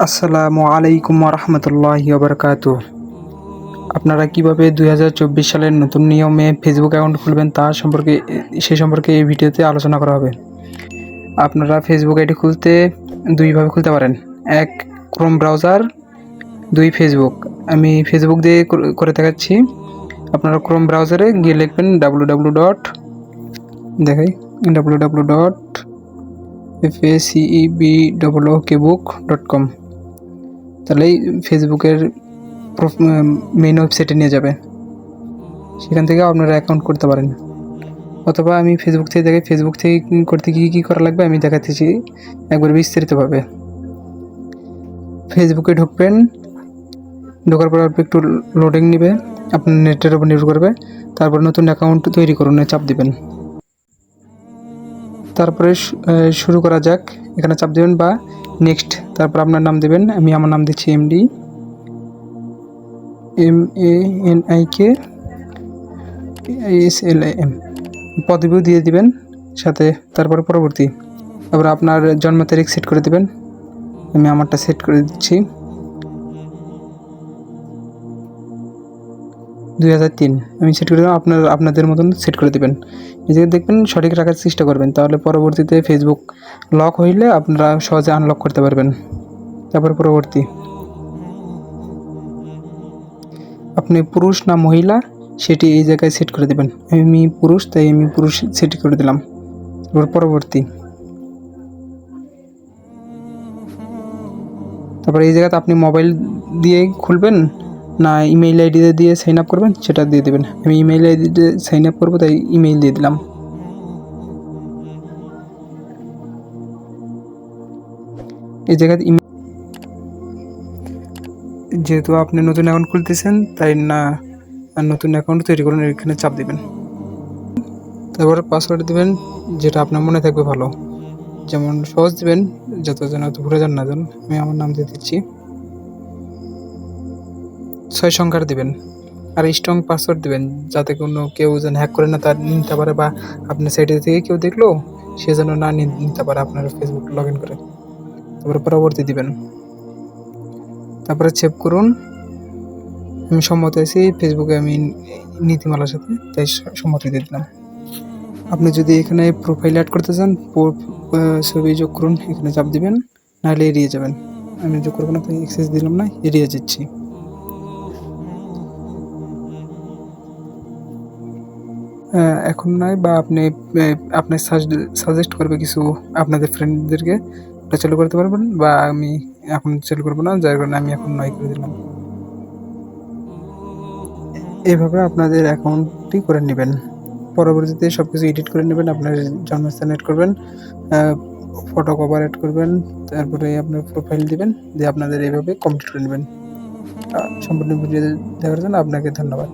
আসসালামু আলাইকুম রহমতুল্লাহি ওবরকাতুহ। আপনারা কিভাবে 2024 সালের নতুন নিয়মে ফেসবুক অ্যাকাউন্ট খুলবেন সে সম্পর্কে এই ভিডিওতে আলোচনা করা হবে। আপনারা ফেসবুক আইডি খুলতে দুইভাবে খুলতে পারেন। এক, ক্রোম ব্রাউজার। দুই, ফেসবুক। আমি ফেসবুক দিয়ে করে দেখাচ্ছি। আপনারা ক্রোম ব্রাউজারে গিয়ে লিখবেন www.facebook.com। তাহলেই ফেসবুকের মেইন ওয়েবসাইটে নিয়ে যাবে। সেখান থেকে আপনারা অ্যাকাউন্ট করতে পারেন। অথবা আমি ফেসবুক থেকে করতে কী করা লাগবে আমি দেখাতেছি একবার বিস্তারিতভাবে। ফেসবুকে ঢুকবেন, ঢোকার পর একটু লোডিং নেবে, আপনার নেটের উপর নির্ভর করবে। তারপর নতুন অ্যাকাউন্ট তৈরি করুন চাপ দিবেন। তারপরে শুরু করা যাক, এখানে চাপ দেবেন বা নেক্সট। তারপর আপনার নাম দেবেন। আমি আমার নাম দিচ্ছি MANIKSLAM। পদবিও দিয়ে দিবেন সাথে। তারপরে পরবর্তী। তারপর আপনার জন্ম তারিখ সেট করে দেবেন। আমি আমারটা সেট করে দিচ্ছি 2003। আমি সেট করে দেবো, আপনাদের মতন সেট করে দেবেন। নিজেকে দেখবেন সঠিক রাখার চেষ্টা করবেন, তাহলে পরবর্তীতে ফেসবুক লক হইলে আপনারা সহজে আনলক করতে পারবেন। তারপর পরবর্তী। আপনি পুরুষ না মহিলা সেটি এই জায়গায় সেট করে দেবেন। আমি পুরুষ, তাই আমি পুরুষ সেট করে দিলাম। তারপর পরবর্তী। তারপর এই জায়গাতে আপনি মোবাইল দিয়ে খুলবেন না ইমেইল আইডি দিয়ে সাইন আপ করবেন সেটা দিয়ে দেবেন। আমি ইমেইল আইডি দিয়ে সাইন আপ করবো, তাই ইমেইল দিয়ে দিলাম। এই জায়গাতে যেহেতু আপনি নতুন অ্যাকাউন্ট খুলতেছেন, তাই না নতুন অ্যাকাউন্ট তৈরি করুন, এখানে চাপ দেবেন। তারপর পাসওয়ার্ড দেবেন যেটা আপনার মনে থাকবে ভালো, যেমন সহজ দেবেন যত যেন ভুলে যান না যেন। আমি আমার নাম দিয়ে দিচ্ছি। 6 সংখ্যার দেবেন। আর স্ট্রং পাসওয়ার্ড দেবেন, যাতে কেউ যেন হ্যাক করে না তার নিতে পারে, বা আপনার সাইটে থেকে কেউ দেখলো সে যেন না নিতে পারে আপনার ফেসবুক লগ ইন করে। তারপরে পরবর্তী দিবেন। তারপরে সেভ করুন। আমি সম্মত আছি ফেসবুকে, আমি নীতিমালার সাথে, তাই সম্মতি দিয়ে দিলাম। আপনি যদি এখানে প্রোফাইল অ্যাড করতে চান, ছবি যোগ করুন, এখানে চাপ দিবেন, নাহলে এড়িয়ে যাবেন। আমি যোগ করবো না, তাই অ্যাক্সেস দিলাম না, এড়িয়ে যাচ্ছি। এখন নয়, বা আপনি সাজেস্ট করবে কিছু আপনাদের ফ্রেন্ডদেরকে, ওটা চালু করতে পারবেন, বা আমি এখন চালু করবো না, যার কারণে আমি এখন নয় করে দিলাম। এইভাবে আপনাদের অ্যাকাউন্টটি করে নেবেন। পরবর্তীতে সব কিছু এডিট করে নেবেন, আপনার জন্মস্থান এড করবেন, ফটো কভার এড করবেন, তারপরে আপনার প্রোফাইল দিবেন, দিয়ে আপনাদের এইভাবে কমপ্লিট করে নেবেন। সম্পূর্ণ ভিডিও দেখার জন্য আপনাকে ধন্যবাদ।